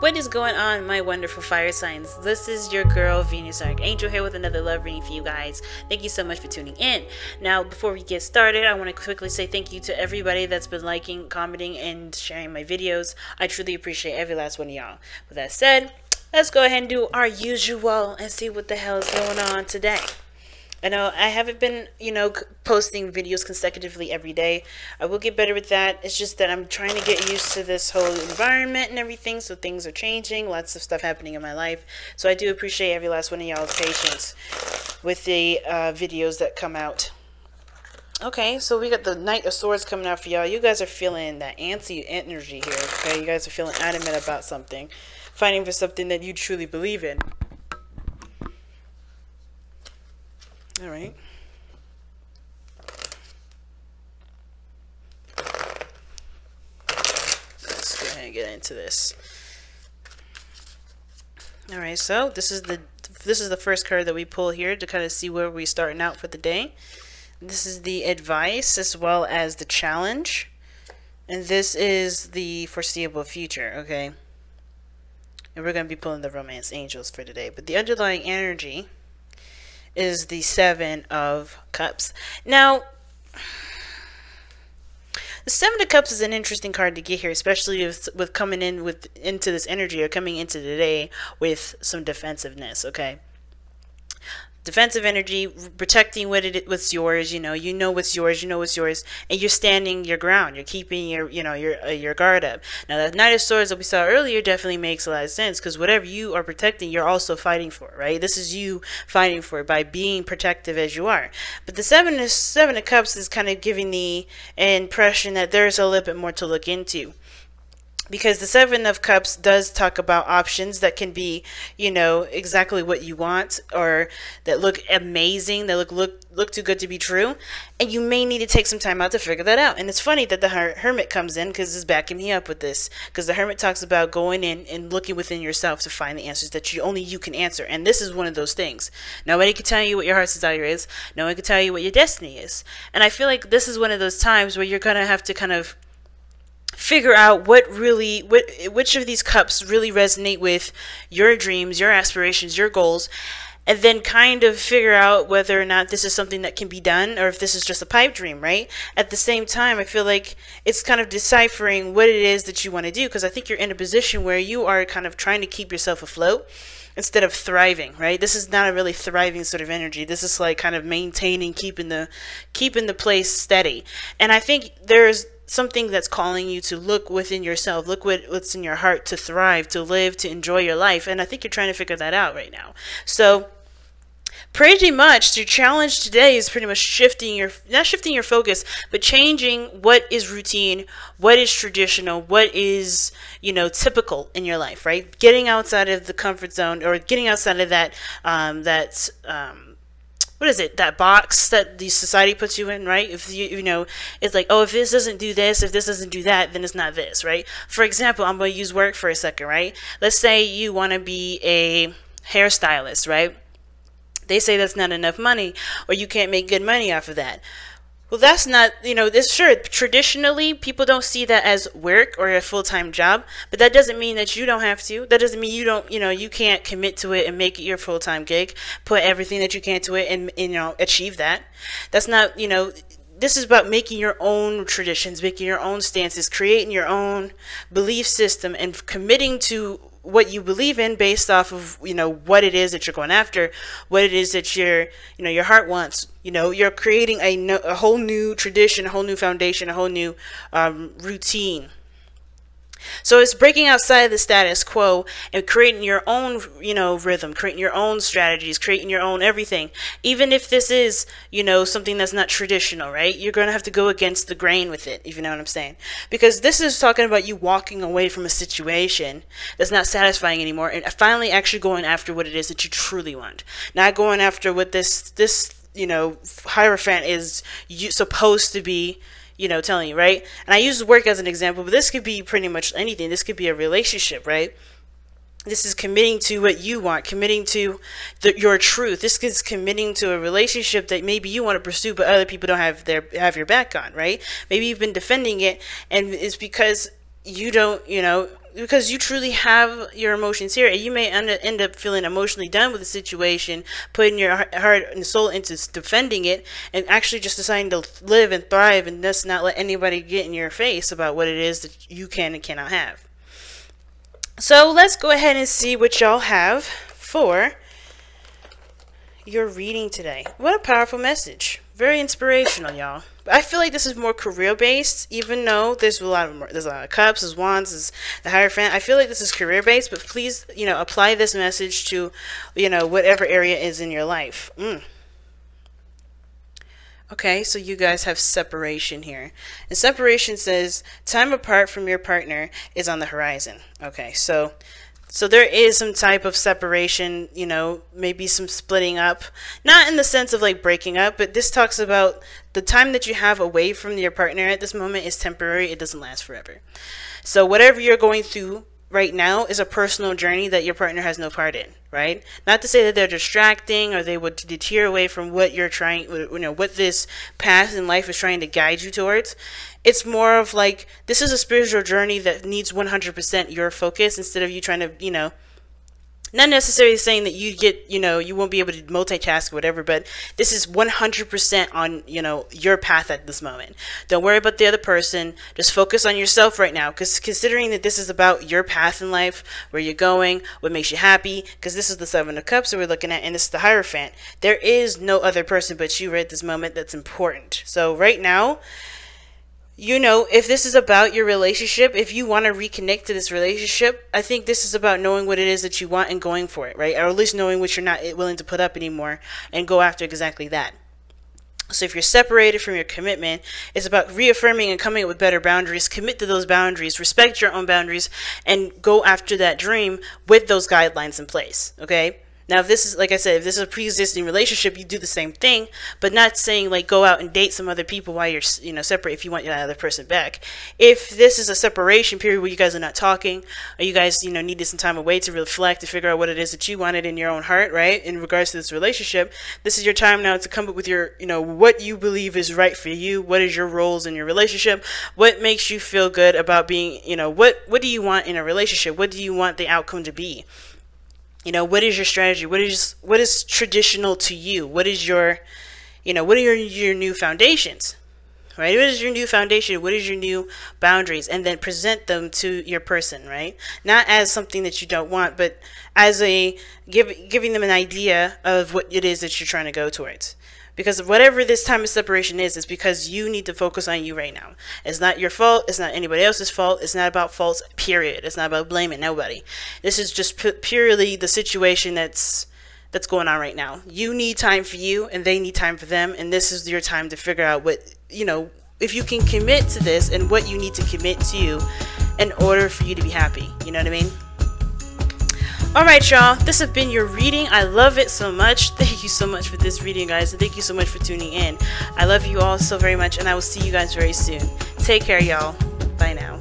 What is going on, my wonderful fire signs? This is your girl Venus Archangel here with another love reading for you guys. Thank you so much for tuning in. Now, before we get started, I want to quickly say thank you to everybody that's been liking, commenting, and sharing my videos. I truly appreciate every last one of y'all. With that said, let's go ahead and do our usual and see what the hell is going on today. I know I haven't been, posting videos consecutively every day. I will get better with that. It's just that I'm trying to get used to this whole environment and everything. So things are changing. Lots of stuff happening in my life. So I do appreciate every last one of y'all's patience with the videos that come out. Okay, so we got the Knight of Swords coming out for y'all. You guys are feeling that antsy energy here. Okay, you guys are feeling adamant about something. Fighting for something that you truly believe in. All right. Let's go ahead and get into this. All right, so this is the first card that we pull here to kind of see where we're starting out for the day. This is the advice as well as the challenge, and this is the foreseeable future. Okay, and we're going to be pulling the romance angels for today, but the underlying energy is the Seven of Cups. Now, the Seven of Cups is an interesting card to get here, especially with coming in into this energy or coming into the day with some defensiveness. Okay, defensive energy, protecting what's yours. You know what's yours. You know what's yours, and you're standing your ground. You're keeping your guard up. Now, the Knight of Swords that we saw earlier definitely makes a lot of sense, because whatever you are protecting, you're also fighting for, right? This is you fighting for it by being protective as you are. But the Seven of Cups is kind of giving the impression that there's a little bit more to look into. Because the Seven of Cups does talk about options that can be, exactly what you want, or that look amazing, that look too good to be true. And you may need to take some time out to figure that out. And it's funny that the Hermit comes in, because it's backing me up with this. Because the Hermit talks about going in and looking within yourself to find the answers that only you can answer. And this is one of those things. Nobody can tell you what your heart's desire is. No one can tell you what your destiny is. And I feel like this is one of those times where you're going to have to kind of figure out which of these cups really resonate with your dreams, your aspirations, your goals, and then kind of figure out whether or not this is something that can be done, or if this is just a pipe dream, right? At the same time, I feel like it's kind of deciphering what it is that you want to do, because I think you're in a position where you are kind of trying to keep yourself afloat instead of thriving, right? This is not a really thriving sort of energy. This is like kind of maintaining, keeping the place steady. And I think there's something that's calling you to look within yourself, look what's in your heart, to thrive, to live, to enjoy your life. And I think you're trying to figure that out right now. So pretty much your challenge today is pretty much not shifting your focus, but changing what is routine, what is traditional, what is, typical in your life, right? Getting outside of the comfort zone, or getting outside of that, what is it, that box that the society puts you in, right? If it's like, oh, if this doesn't do this, if this doesn't do that, then it's not this, right? For example, I'm going to use work for a second, right? Let's say you want to be a hairstylist, right? They say that's not enough money, or you can't make good money off of that. Well, that's not, this, sure, traditionally, people don't see that as work or a full-time job, but that doesn't mean that you don't have to. That doesn't mean you don't, you can't commit to it and make it your full-time gig, put everything that you can to it and achieve that. That's not, this is about making your own traditions, making your own stances, creating your own belief system, and committing to what you believe in based off of what it is that you're going after, what it is that your heart wants. You're creating a whole new tradition, a whole new foundation, a whole new routine. So it's breaking outside of the status quo and creating your own, rhythm, creating your own strategies, creating your own everything. Even if this is, something that's not traditional, right? You're going to have to go against the grain with it, if you know what I'm saying. Because this is talking about you walking away from a situation that's not satisfying anymore, and finally actually going after what it is that you truly want. Not going after what this Hierophant is supposed to be, telling you, right? And I use work as an example, but this could be pretty much anything. This could be a relationship, right? This is committing to what you want, committing to your truth. This is committing to a relationship that maybe you want to pursue, but other people don't have your back on, right? Maybe you've been defending it, and it's because you don't, because you truly have your emotions here, and you may end up feeling emotionally done with the situation, putting your heart and soul into defending it, and actually just deciding to live and thrive and just not let anybody get in your face about what it is that you can and cannot have. So let's go ahead and see what y'all have for your reading today. What a powerful message. Very inspirational, y'all. I feel like this is more career based, even though there's a lot of cups, there's wands, there's the Hierophant. I feel like this is career based, but please, apply this message to, whatever area is in your life. Okay, so you guys have separation here. And separation says time apart from your partner is on the horizon. Okay, so there is some type of separation, maybe some splitting up. Not in the sense of like breaking up, but this talks about the time that you have away from your partner at this moment is temporary. It doesn't last forever. So whatever you're going through right now is a personal journey that your partner has no part in, right? Not to say that they're distracting or they would deter away from what you're trying, what this path in life is trying to guide you towards. It's more of like, this is a spiritual journey that needs 100% your focus instead of you trying to, not necessarily saying that you get, you won't be able to multitask or whatever, but this is 100% on, your path at this moment. Don't worry about the other person. Just focus on yourself right now. Because considering that this is about your path in life, where you're going, what makes you happy, because this is the Seven of Cups that we're looking at, and this is the Hierophant. There is no other person but you right at this moment that's important. So right now, if this is about your relationship, if you want to reconnect to this relationship, I think this is about knowing what it is that you want and going for it, right? Or at least knowing what you're not willing to put up anymore and go after exactly that. So if you're separated from your commitment, it's about reaffirming and coming up with better boundaries. Commit to those boundaries, respect your own boundaries, and go after that dream with those guidelines in place, okay? Now, if this is, like I said, if this is a pre-existing relationship, you do the same thing, but not saying like go out and date some other people while you're, separate if you want that other person back. If this is a separation period where you guys are not talking, or you guys, needed some time away to reflect, to figure out what it is that you wanted in your own heart, right? In regards to this relationship, this is your time now to come up with your, what you believe is right for you. What is your roles in your relationship? What makes you feel good about being, what do you want in a relationship? What do you want the outcome to be? What is your strategy? What is traditional to you? What is your, what are your new foundations, right? What is your new foundation? What is your new boundaries? And then present them to your person, right? Not as something that you don't want, but as a giving them an idea of what it is that you're trying to go towards. Because whatever this time of separation is because you need to focus on you right now. It's not your fault. It's not anybody else's fault. It's not about faults, period. It's not about blaming nobody. This is just purely the situation that's going on right now. You need time for you, and they need time for them. And this is your time to figure out what, if you can commit to this and what you need to commit to in order for you to be happy. You know what I mean? Alright, y'all, this has been your reading. I love it so much. Thank you so much for this reading, guys. And thank you so much for tuning in. I love you all so very much, and I will see you guys very soon. Take care, y'all. Bye now.